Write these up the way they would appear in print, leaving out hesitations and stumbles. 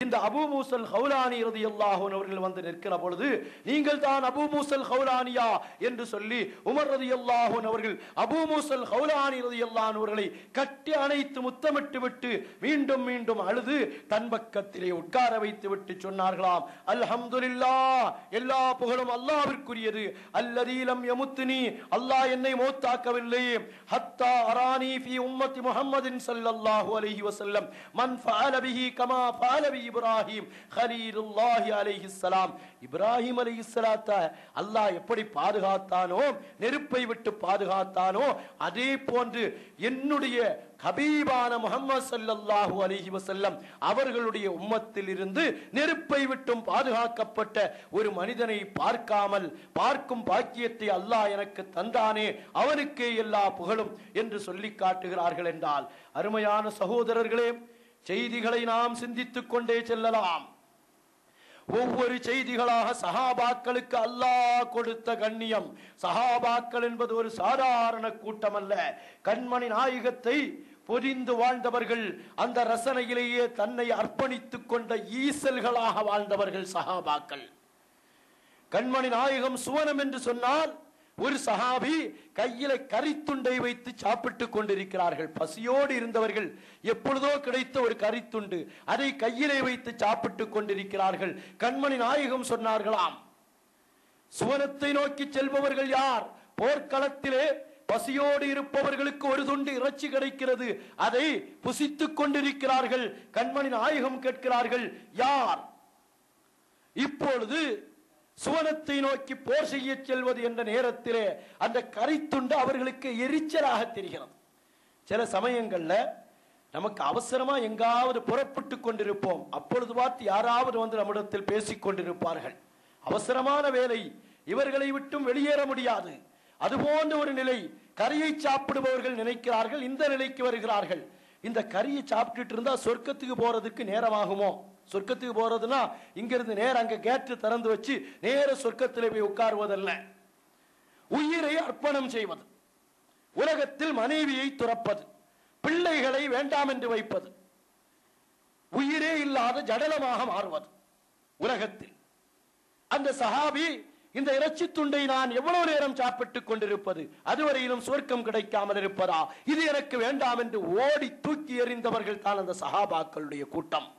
இந்த அபூ மூஸல் ஹவுலானி ரலியல்லாஹு அன்ஹு அவர்கள் வந்து நிற்கிற பொழுது, நீங்கள் தான் அபூ மூஸல் ஹவுலானியா என்று சொல்லி உமர் ரலியல்லாஹு அன்ஹு அவர்கள் அபூ மூஸல் ஹவுலானி ரலியல்லாஹு அன்ஹு அவர்களை கட்டி அணைத்து முத்தமிட்டு விட்டு மீண்டும் மீண்டும் அழுது தன் பக்கத்திலே உட்கார வைத்து விட்டு சொன்னார்களாம், அல்ஹம்துலில்லாஹ், எல்லா புகழும் அல்லாஹ்விற்குரியது. அல்லதீ லம் யமுத்னி, அல்லாஹ் என்னை மௌத்தாக்கவில்லை. ஹத்தா அரானி ஃபீ உம்மத்தி முஹம்மதின் ஸல்லல்லாஹு அலைஹி வஸல்லம் மன் ஃபஅல பிஹி கமா ஃபஅல பி இப்ராஹிம் கலீலுல்லாஹி அலைஹிஸ்ஸலாம். இப்ராஹிம் அலைஹிஸ்ஸலாத்த அல்லாஹ் எப்படி பாதுகாத்தானோ, நெருப்பை விட்டு பாதுகாத்தானோ, அதே போன்று என்னுடைய ஹபீபான முஹம்மது ஸல்லல்லாஹு அலைஹி வஸல்லம் அவர்களுடைய உம்மத்தில் இருந்து நெருப்பை விட்டும் பாதுகாக்கப்பட்ட ஒரு மனிதனை பார்க்காமல் பார்க்கும் பாக்கியத்தை அல்லாஹ் எனக்கு தந்தானே, அவனுக்கே எல்லா புகழும் என்று சொல்லி காட்டுகிறார்கள் என்றால், அருமையான சகோதரர்களே, செய்திகளை நாம் சிந்தித்துக் கொண்டே செல்லலாம். ஒவ்வொரு செய்திகளாக சஹாபாக்களுக்கு அல்லாஹ் கொடுத்த கண்ணியம். சஹாபாக்கள் என்பது ஒரு சாதாரண கூட்டம் அல்ல. கண்மணி நாயகத்தை பொதிந்து வாழ்ந்தவர்கள், அந்த ரசனையிலேயே தன்னை அர்ப்பணித்துக் கொண்ட ஈசல்களாக வாழ்ந்தவர்கள் சஹாபாக்கள். கண்மணி நாயகம் சுவனம் என்று சொன்னால் ஒரு சஹாபி கையில கரித்துண்டை வைத்து சாப்பிட்டுக் கொண்டிருக்கிறார்கள். பசியோடு இருந்தவர்கள் எப்பொழுதோ கிடைத்த ஒரு கரித்துண்டு, அதை கையிலே வைத்து சாப்பிட்டுக் கொண்டிருக்கிறார்கள். கண்மணி நாயகம் சொன்னார்களாம், சுவனத்தை நோக்கி செல்பவர்கள் யார்? போர்க்களத்திலே பசியோடு இருப்பவர்களுக்கு ஒரு துண்டு இறைச்சி கிடைக்கிறது, அதை புசித்துக் கொண்டிருக்கிறார்கள். கண்மணி நாயகம் கேட்கிறார்கள், யார் இப்பொழுது சுவனத்தை நோக்கி போர் செய்ய செல்வது என்ற நேரத்திலே அந்த கரித்துண்டு அவர்களுக்கு எரிச்சலாக தெரிகிறது. சில சமயங்கள்ல நமக்கு அவசரமா எங்காவது புறப்பட்டு கொண்டிருப்போம், அப்பொழுது பார்த்து யாராவது வந்து நம்மிடத்தில் பேசிக் கொண்டிருப்பார்கள். அவசரமான வேலை, இவர்களை விட்டும் வெளியேற முடியாது. அதுபோன்ற ஒரு நிலை. கறியை சாப்பிடுபவர்கள் நினைக்கிறார்கள் இந்த நிலைக்கு வருகிறார்கள், இந்த கறியை சாப்பிட்டுட்டு இருந்தா சொர்க்கத்துக்கு போறதுக்கு நேரமாகுமோ? சொர்க்கத்துக்கு போறதுன்னா இங்கிருந்து நேர அங்க கேட்டு திறந்து வச்சு நேர சொர்க்கத்திலே போய் உட்காருவதல்ல. உயிரை அர்ப்பணம் செய்வது, உலகத்தில் மனைவியை துறப்பது, பிள்ளைகளை வேண்டாம் என்று வைப்பது, உயிரே இல்லாத ஜடலமாக மாறுவது உலகத்தில். அந்த சஹாபி, இந்த இறைச்சி துண்டை நான் எவ்வளவு நேரம் சாப்பிட்டுக் கொண்டிருப்பது, அதுவரையிலும் சொர்க்கம் கிடைக்காமல் இருப்பதா? இது எனக்கு வேண்டாம் என்று ஓடி தூக்கி எறிந்தவர்கள் தான் அந்த சஹாபாக்களுடைய கூட்டம்.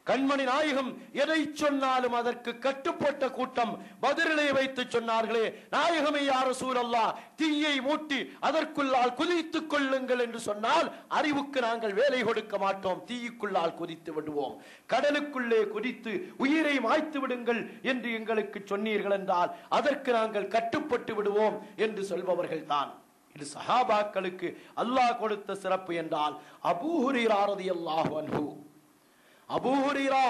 கண்மணி நாயகம் எதை சொன்னாலும் அதற்கு கட்டுப்பட்ட கூட்டம். பதிலே வைத்து சொன்னார்களே, நாயகமே யா ரசூலல்லாஹ், தீயை மூட்டி அதற்குள்ளால் குதித்துக் கொள்ளுங்கள் என்று சொன்னால் அறிவுக்கு நாங்கள் வேலை கொடுக்க மாட்டோம், தீயுக்குள்ளால் குதித்து விடுவோம். கடலுக்குள்ளே குதித்து உயிரை மாய்த்து விடுங்கள் என்று எங்களுக்கு சொன்னீர்கள் என்றால் அதற்கு நாங்கள் கட்டுப்பட்டு விடுவோம் என்று சொல்பவர்கள் தான். இது சஹாபாக்களுக்கு அல்லாஹ் கொடுத்த சிறப்பு என்றால், அபூ ஹுரைரா ரலியல்லாஹு அன்ஹு, அபூ ஹுரைரா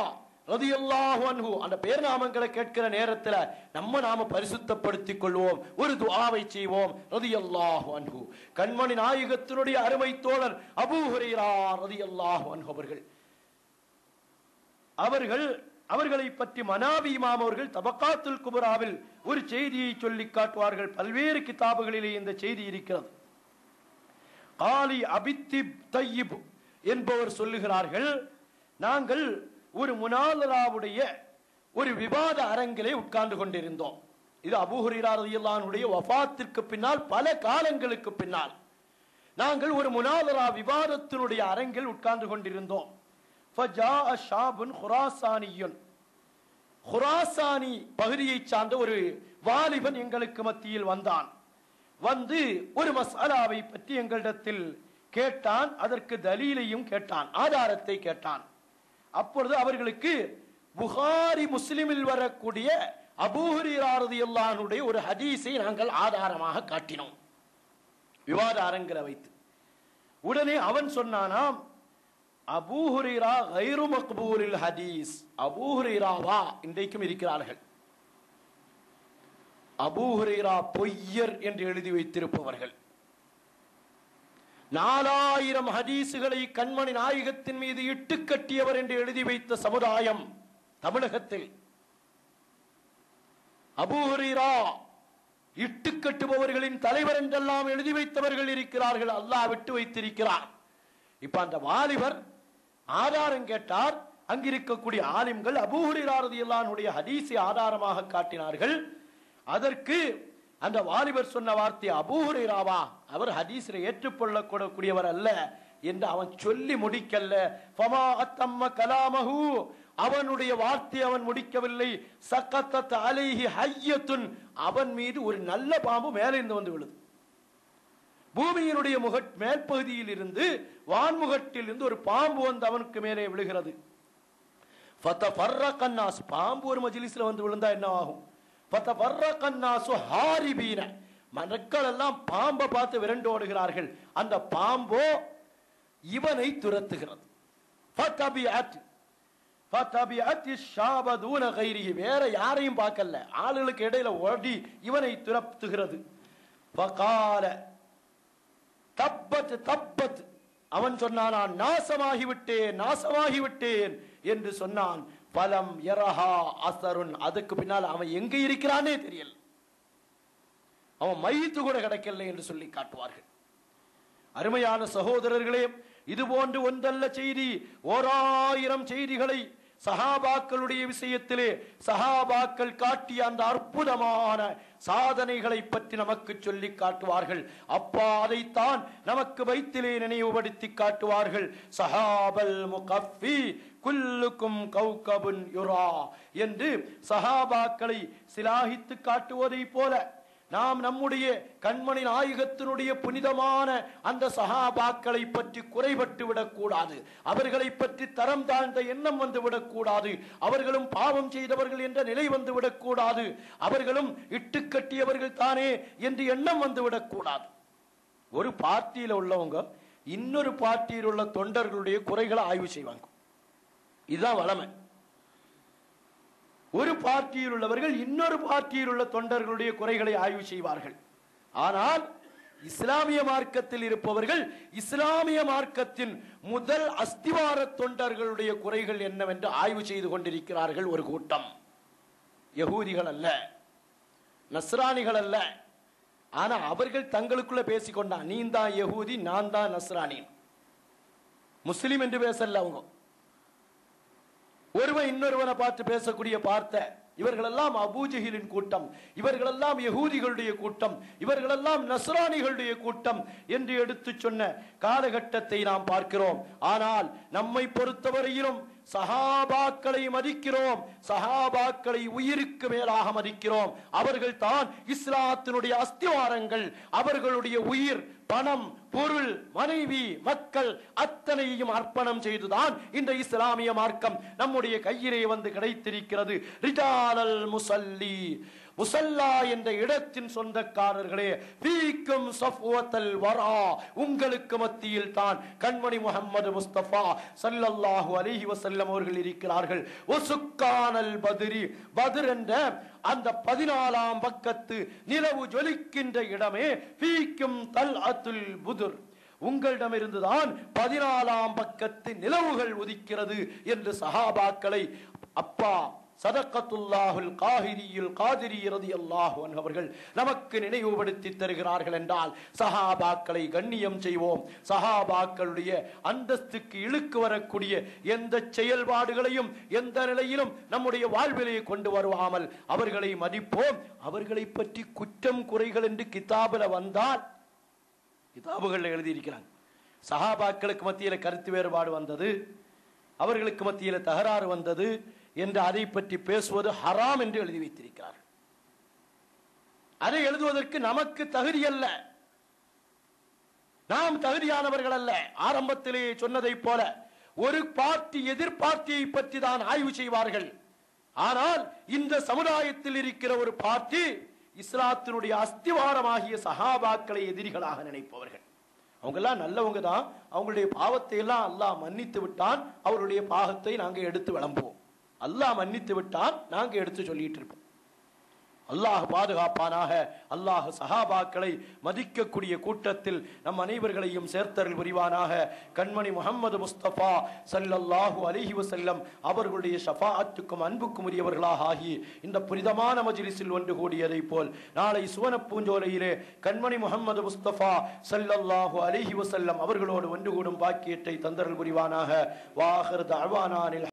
ரலியல்லாஹு அன்ஹு, அந்த பேர் நாமங்களை கேட்கிற நேரத்தில் நம்ம நாம பரிசுத்தப்படுத்திக் கொள்வோம், ஒரு துஆவை செய்வோம். ரலியல்லாஹு அன்ஹு, கண்மணி நாயகத்தினுடைய அருமை தோழர் அபூ ஹுரைரா ரலியல்லாஹு அன்ஹு அவர்களை பற்றி மனாவி இமாம் அவர்கள் தபக்காத்துல் குபராவில் ஒரு செய்தியை சொல்லி காட்டுவார்கள். பல்வேறு கிதாபுகளிலே இந்த செய்தி இருக்கிறது. காலி அபித்திப் தய்யிப் என்பவர் சொல்லுகிறார்கள், நாங்கள் ஒரு முனாலராவுடைய ஒரு விவாத அரங்கிலே உட்கார்ந்து கொண்டிருந்தோம். இது அபூ ஹுரைரா ரலியல்லாஹு அன்ஹுடைய வஃபாத்திற்கு பின்னால், பல காலங்களுக்கு பின்னால் நாங்கள் ஒரு முனாலரா விவாதத்தினுடைய அரங்கில் உட்கார்ந்து கொண்டிருந்தோம். ஃபஜாஅ ஷாபுன் குராசானியுன், குராசானி பகுதியை சார்ந்த ஒரு வாலிபன் எங்களுக்கு மத்தியில் வந்தான். வந்து ஒரு மஸ்அலாவை பற்றி எங்களிடத்தில் கேட்டான். அதற்கு தலீலையும் கேட்டான், ஆதாரத்தை கேட்டான். அப்பொழுது அவர்களுக்கு புகாரி முஸ்லிமில் வரக்கூடிய அபூ ஹுரைரா ரலியல்லாஹு அன்ஹுடைய ஒரு ஹதீஸை நாங்கள் ஆதாரமாக காட்டினோம் விவாத அரங்கில் வைத்து. உடனே அவன் சொன்னானாம், அபூ ஹுரைரா கைரு மக்பூலில் ஹதீஸ், அபூ ஹுரைராவா இன்றைக்கும் இருக்கிறார்கள், அபூ ஹுரைரா பொய்யர் என்று எழுதி வைத்திருப்பவர்கள். 4000 ஹதீசுகளை கண்மணி நாயகத்தின் மீது இட்டு கட்டியவர் என்று எழுதி வைத்த சமுதாயம் தமிழகத்தில். அபூ ஹுரைரா இட்டு கட்டுபவர்களின் தலைவர் என்றெல்லாம் எழுதி வைத்தவர்கள் இருக்கிறார்கள், அல்லாஹ் விட்டு வைத்திருக்கிறார். இப்ப அந்த வாலிபர் ஆதாரம் கேட்டார். அங்கிருக்கக்கூடிய ஆலிம்கள் அபூ ஹுரைரா ரலியல்லாஹு அன்ஹுடைய ஹதீஸை ஆதாரமாக காட்டினார்கள். அதற்கு அந்த வாலிபர் சொன்ன வார்த்தை, அபூ ஹுரைராவா, அவர் ஹதீஸில் ஏற்றுக்கொள்ளக்கூடக்கூடியவர் அல்ல என்று அவன் சொல்லி முடிக்கல்ல. ஃபமா அத்தம்ம கலாமஹு, அவனுடைய வார்த்தை அவன் முடிக்கவில்லை. சக்கத்தத் அலைஹி ஹய்யத்துன், அவன் மீது ஒரு நல்ல பாம்பு மேலே இருந்து வந்து விழுது. பூமியினுடைய மேற்பகுதியில் இருந்து வான்முகட்டில் இருந்து ஒரு பாம்பு வந்து அவனுக்கு மேலே விழுகிறது. ஃபதஃபர்ரக அன்னாஸ், பாம்பு ஒரு மஜ்லிஸ்ல வந்து விழுந்தா என்ன ஆகும்? ஃபதஃபர்ரக அன்னாசு ஹாரிபீன, மக்கள் எல்லாம் பாம்பை பார்த்து விரண்டோடுகிறார்கள். அந்த பாம்போ இவனை துரத்துகிறது. வேற யாரையும் பார்க்கல, ஆளுகளுக்கு இடையில ஓடி இவனை துரத்துகிறது. தப்பத் தப்பத், அவன் சொன்னான், நான் நாசமாகிவிட்டேன் நாசமாகிவிட்டேன் என்று சொன்னான். பலம் யரஹா அஸருன், அதுக்கு பின்னால் அவன் எங்க இருக்கிறானே தெரியல, அவன் மைத்து கூட கிடைக்கல என்று சொல்லி காட்டுவார்கள். அருமையான சகோதரர்களே, இது போன்று ஒன்றல்ல செய்தி, 1000 செய்திகளை சஹாபாக்களுடைய விஷயத்திலே சஹாபாக்கள் காட்டிய அந்த அற்புதமான சாதனைகளை பற்றி நமக்கு சொல்லி காட்டுவார்கள். அப்பா அதைத்தான் நமக்கு வைத்திலே நினைவுபடுத்தி காட்டுவார்கள். சஹாபல் முகஃபி குல்லுக்கும் கௌகபுன் யுரா என்று சஹாபாக்களை சிலாகித்து காட்டுவதை போல நாம் நம்முடைய கண்மணி நாயகத்தினுடைய புனிதமான அந்த சஹாபாக்களை பற்றி குறைபட்டு விடக்கூடாது. அவர்களை பற்றி தரம் தாழ்ந்த எண்ணம் வந்து விடக்கூடாது. அவர்களும் பாவம் செய்தவர்கள் என்ற நிலை வந்து விடக்கூடாது. அவர்களும் இட்டுக்கட்டியவர்கள் தானே என்று எண்ணம் வந்து விடக்கூடாது. ஒரு பார்ட்டியில் உள்ளவங்க இன்னொரு பார்ட்டியில் உள்ள தொண்டர்களுடைய குறைகளை ஆய்வு செய்வாங்க. இதுதான் வளமை. ஒரு பார்ட்டியில் உள்ளவர்கள் இன்னொரு பார்ட்டியில் உள்ள தொண்டர்களுடைய குறைகளை ஆய்வு செய்வார்கள். ஆனால் இஸ்லாமிய மார்க்கத்தில் இருப்பவர்கள் இஸ்லாமிய மார்க்கத்தின் முதல் அஸ்திவார தொண்டர்களுடைய குறைகள் என்னவென்று ஆய்வு செய்து கொண்டிருக்கிறார்கள். ஒரு கூட்டம் யகூதிகள் அல்ல, நஸ்ரானிகள் அல்ல. ஆனா அவர்கள் தங்களுக்குள்ள பேசிக்கொண்டான், நீ தான் யகூதி, நான் தான் நஸ்ரானி, முஸ்லிம் என்று பேசல. அவங்க ஒருவன் இன்னொருவனை பார்த்து பேசக்கூடிய பார்த்த இவர்களெல்லாம் அபூஜஹிலின் கூட்டம், இவர்களெல்லாம் யகூதிகளுடைய கூட்டம், இவர்களெல்லாம் நஸ்ரானிகளுடைய கூட்டம் என்று எடுத்து சொன்ன காலகட்டத்தை நாம் பார்க்கிறோம். ஆனால் நம்மை பொறுத்தவரையிலும் சஹாபாக்களை மதிக்கிறோம், சஹாபாக்களை உயிருக்கு மேலாக மதிக்கிறோம். அவர்கள் தான் இஸ்லாத்தினுடைய அஸ்திவாரங்கள். அவர்களுடைய உயிர், பணம், பொருள், மனைவி, மக்கள் அத்தனையும் அர்ப்பணம் செய்துதான் இந்த இஸ்லாமிய மார்க்கம் நம்முடைய கையிலே வந்து கிடைத்திருக்கிறது. ரிஜாலல் முஸல்லி, முஸல்லா என்ற இடத்தின் சொந்தக்காரர்களே, ஃபீக்கும் ஸஃப்வத்தல் வரா, உங்களுக்கு மத்தியில் தான் கண்மணி முஹம்மது முஸ்தபா ஸல்லல்லாஹு அலைஹி வஸல்லம் அவர்கள் இருக்கிறார்கள். வசுக்கானல் பத்ரி, பத்ர் என்ற அந்த 14ஆம் பக்கத்து நிலவு ஜொலிக்கின்ற இடமே ஃபீக்கும் தல்அத்துல் புத்ர், உங்களிடமிருந்துதான் 14ஆம் பக்கத்து நிலவுகள் உதிக்கிறது என்று சஹாபாக்களை அப்பா சதகத்துல்லாஹுல் காஹிரியுல் காதிரி ரலியல்லாஹு அன்ஹு அவர்கள் நமக்கு நினைவுபடுத்தி தருகிறார்கள். என்றால் சஹாபாக்களை கண்ணியம் செய்வோம். சஹாபாக்களுடைய அந்தஸ்துக்கு இழுக்கு வரக்கூடிய எந்த செயல்பாடுகளையும் எந்த நிலையிலும் நம்முடைய வாழ்விலே கொண்டு வருவாமல் அவர்களை மதிப்போம். அவர்களை பற்றி குற்றம் குறைகள் என்று கிதாபில் வந்தால், கிதாபுகளில் எழுதியிருக்கிறாங்க, சஹாபாக்களுக்கு மத்தியில் கருத்து வேறுபாடு வந்தது, அவர்களுக்கு மத்தியில் தகராறு வந்தது என்று அதை பற்றி பேசுவது ஹராம் என்று எழுதி வைத்திருக்கிறார். அதை எழுதுவதற்கு நமக்கு தகுதி அல்ல, நாம் தகுதியானவர்கள் அல்ல. ஆரம்பத்திலே சொன்னதை போல ஒரு பார்ட்டி எதிர்பார்ட்டியை பற்றி தான் ஆய்வு செய்வார்கள். ஆனால் இந்த சமுதாயத்தில் இருக்கிற ஒரு பார்ட்டி இஸ்லாத்தினுடைய அஸ்திவாரமாகிய சஹாபாக்களை எதிரிகளாக நினைப்பவர்கள். அவங்க எல்லாம் நல்லவங்க தான், அவங்களுடைய பாவத்தை எல்லாம் அல்லாஹ் மன்னித்து விட்டான், அவருடைய பாவத்தை நாங்கள் எடுத்து விளம்புவோம். அல்லாஹ் மன்னித்து விட்டால் நாங்க எடுத்து சொல்லிட்டு இருப்போம். அல்லாஹ் பாதுகாப்பானாக. அல்லாஹ் சஹாபாக்களை மதிக்கக்கூடிய கூட்டத்தில் நம் அனைவர்களையும் சேர்த்தருள் புரிவானாக. கண்மணி முஹம்மது முஸ்தபா ஸல்லல்லாஹு அலைஹி வஸல்லம் அவர்களுடைய ஷஃபாஅத்துக்கும் அன்புக்கும் உரியவர்களாக ஆகி இந்த புனிதமான மஜ்லிஸில் ஒன்று கூடியதை போல் நாளை சுவன பூஞ்சோலையிலே கண்மணி முஹம்மது முஸ்தபா ஸல்லல்லாஹு அலைஹி வஸல்லம் அவர்களோடு ஒன்று கூடும் பாக்கியத்தை தந்தருள் புரிவானாக. வாஹிர் தஅவானா